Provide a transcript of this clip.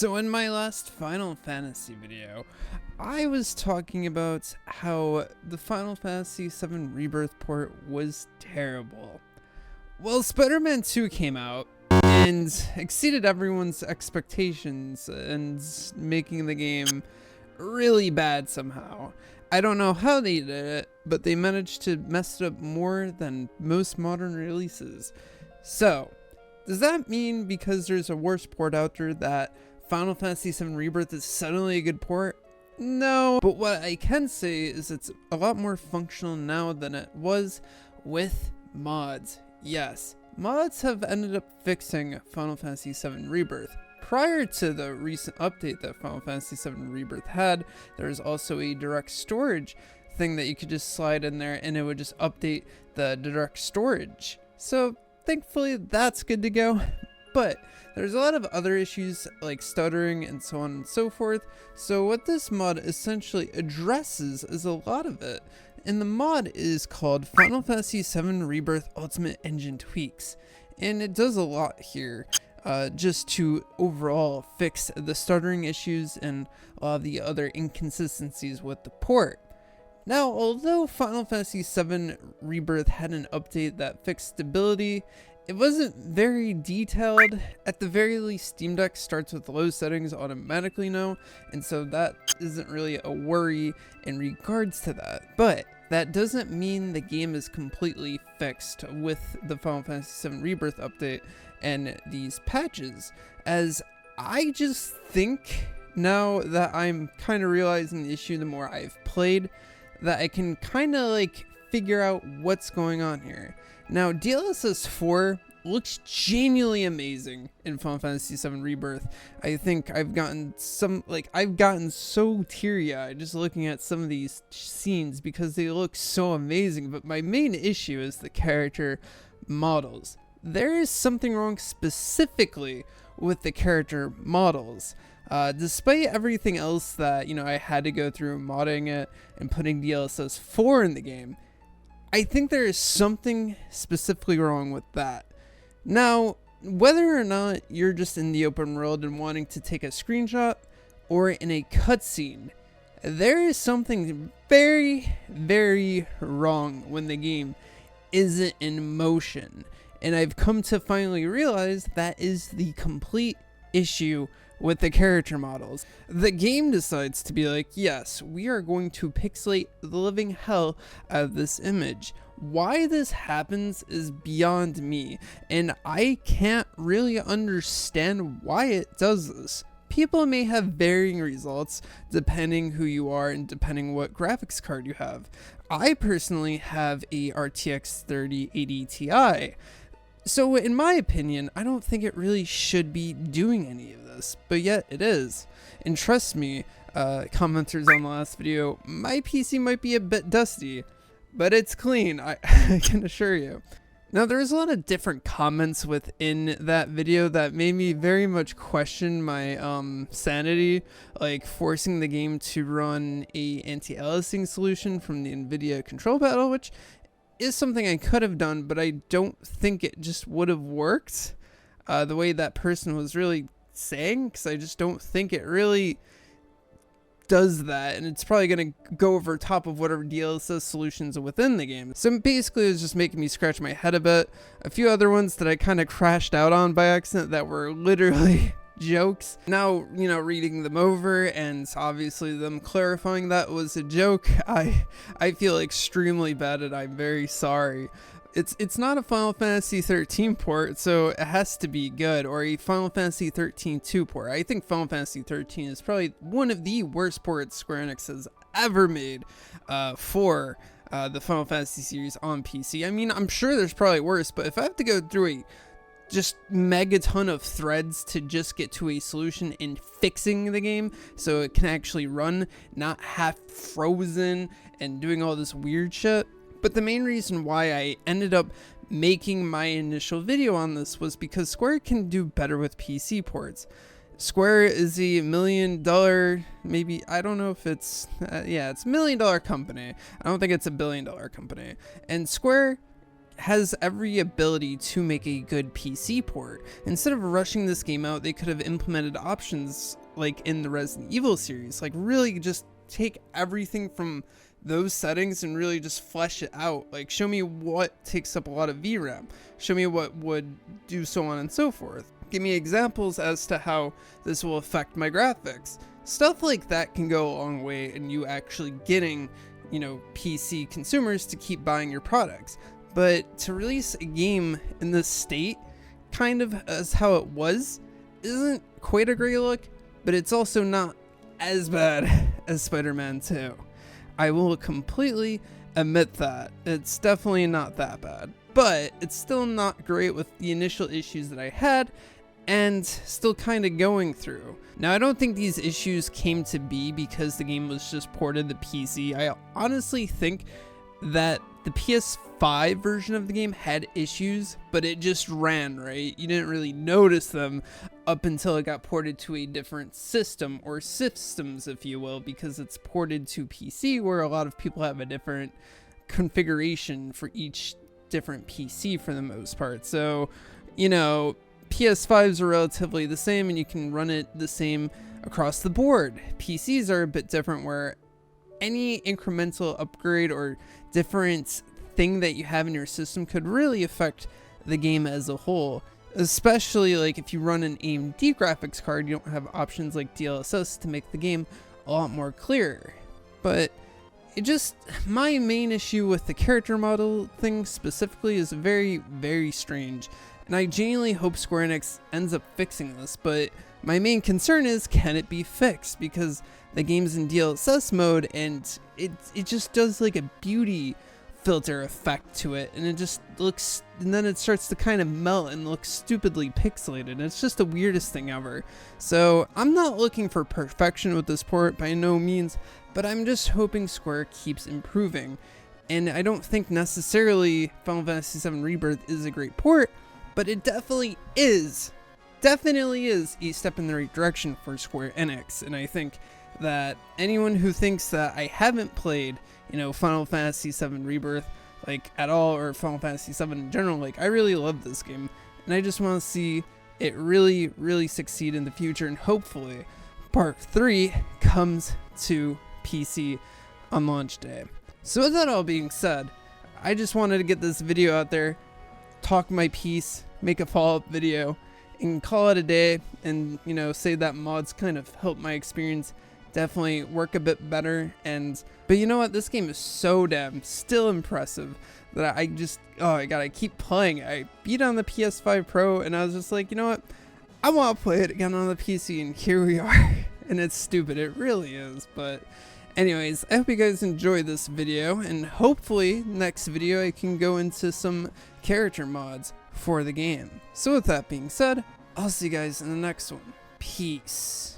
So in my last Final Fantasy video, I was talking about how the Final Fantasy VII Rebirth port was terrible. Well, Spider-Man 2 came out and exceeded everyone's expectations and making the game really bad somehow. I don't know how they did it, but they managed to mess it up more than most modern releases. So, does that mean because there's a worse port out there that Final Fantasy VII Rebirth is suddenly a good port? No, but what I can say is it's a lot more functional now than it was with mods. Yes, mods have ended up fixing Final Fantasy VII Rebirth. Prior to the recent update that Final Fantasy VII Rebirth had, there was also a direct storage thing that you could just slide in there and it would just update the direct storage. So thankfully that's good to go. But there's a lot of other issues like stuttering and so on and so forth. So what this mod essentially addresses is a lot of it. And the mod is called Final Fantasy VII Rebirth Ultimate Engine Tweaks. And it does a lot here. Just to overall fix the stuttering issues and a lot of the other inconsistencies with the port. Now, although Final Fantasy VII Rebirth had an update that fixed stability, it wasn't very detailed. At the very least, Steam Deck starts with low settings automatically now, and so that isn't really a worry in regards to that. But that doesn't mean the game is completely fixed with the Final Fantasy VII Rebirth update and these patches, as I just think now that I'm kind of realizing the issue the more I've played, that I can kind of like figure out what's going on here. Now, DLSS 4 looks genuinely amazing in Final Fantasy VII Rebirth. I think I've gotten so teary-eyed just looking at some of these scenes because they look so amazing, but my main issue is the character models. There is something wrong specifically with the character models. Despite everything else that, I had to go through modding it and putting DLSS 4 in the game, I think there is something specifically wrong with that. Now, whether or not you're just in the open world and wanting to take a screenshot or in a cutscene, there is something very, very wrong when the game isn't in motion. And I've come to finally realize that is the complete issue with the character models. The game decides to be like, yes, we are going to pixelate the living hell out of this image. Why this happens is beyond me, and I can't really understand why it does this. People may have varying results depending who you are and depending what graphics card you have. I personally have a RTX 3080 Ti. So in my opinion, I don't think it really should be doing any of this, but yet it is. And trust me, commenters on the last video, my PC might be a bit dusty, but it's clean, I can assure you. Now, there's a lot of different comments within that video that made me very much question my sanity, like forcing the game to run a anti-aliasing solution from the NVIDIA control panel, which is something I could have done, but I don't think it just would have worked the way that person was really saying, because I just don't think it really does that, and it's probably going to go over top of whatever DLSS solutions are within the game. So basically it was just making me scratch my head a bit. A few other ones that I kind of crashed out on by accident that were literally jokes. Now, reading them over and obviously them clarifying that was a joke, I feel extremely bad and I'm very sorry. It's not a Final Fantasy 13 port, so it has to be good, or a Final Fantasy 13 2 port. I think Final Fantasy 13 is probably one of the worst ports Square Enix has ever made for the Final Fantasy series on PC. I mean, I'm sure there's probably worse, but if I have to go through a just megaton of threads to just get to a solution in fixing the game so it can actually run, not half frozen and doing all this weird shit. But the main reason why I ended up making my initial video on this was because Square can do better with PC ports. Square is a $1 million, maybe, I don't know if it's, it's $1 million company. I don't think it's a $1 billion company. And Square has every ability to make a good PC port. Instead of rushing this game out, they could have implemented options like in the Resident Evil series, like really just take everything from those settings and really just flesh it out. Like, show me what takes up a lot of VRAM, show me what would do so on and so forth. Give me examples as to how this will affect my graphics. Stuff like that can go a long way in you actually getting, you know, PC consumers to keep buying your products. But to release a game in this state, kind of as how it was, isn't quite a great look, but it's also not as bad as Spider-Man 2. I will completely admit that. It's definitely not that bad, but it's still not great with the initial issues that I had and still kind of going through. Now, I don't think these issues came to be because the game was just ported to PC. I honestly think that the PS5 version of the game had issues, but it just ran, right? You didn't really notice them up until it got ported to a different system, or systems, if you will, because it's ported to PC, where a lot of people have a different configuration for each different PC for the most part. So, you know, PS5s are relatively the same and you can run it the same across the board. PCs are a bit different, where any incremental upgrade or different thing that you have in your system could really affect the game as a whole. Especially like if you run an AMD graphics card, you don't have options like DLSS to make the game a lot more clear. But it just, my main issue with the character model thing specifically is very, very strange. And I genuinely hope Square Enix ends up fixing this, but my main concern is, can it be fixed? Because the game's in DLSS mode and it just does like a beauty filter effect to it, and it just looks, and then it starts to kind of melt and look stupidly pixelated. It's just the weirdest thing ever. So I'm not looking for perfection with this port by no means, but I'm just hoping Square keeps improving. And I don't think necessarily Final Fantasy VII Rebirth is a great port, but it definitely is a step in the right direction for Square Enix. And I think that anyone who thinks that I haven't played, you know, Final Fantasy VII Rebirth like at all, or Final Fantasy VII in general, like, I really love this game and I just want to see it really, really succeed in the future, and hopefully part 3 comes to PC on launch day. So with that all being said, I just wanted to get this video out there, talk my piece, make a follow-up video, and call it a day, and, you know, say that mods kind of helped my experience definitely work a bit better. But you know what, this game is so damn still impressive that I just, oh my god, I keep playing. I beat on the PS5 Pro and I was just like, you know what, I want to play it again on the PC, and here we are. And it's stupid, it really is. But anyways, I hope you guys enjoyed this video, and hopefully next video I can go into some character mods for the game. So with that being said, I'll see you guys in the next one. Peace.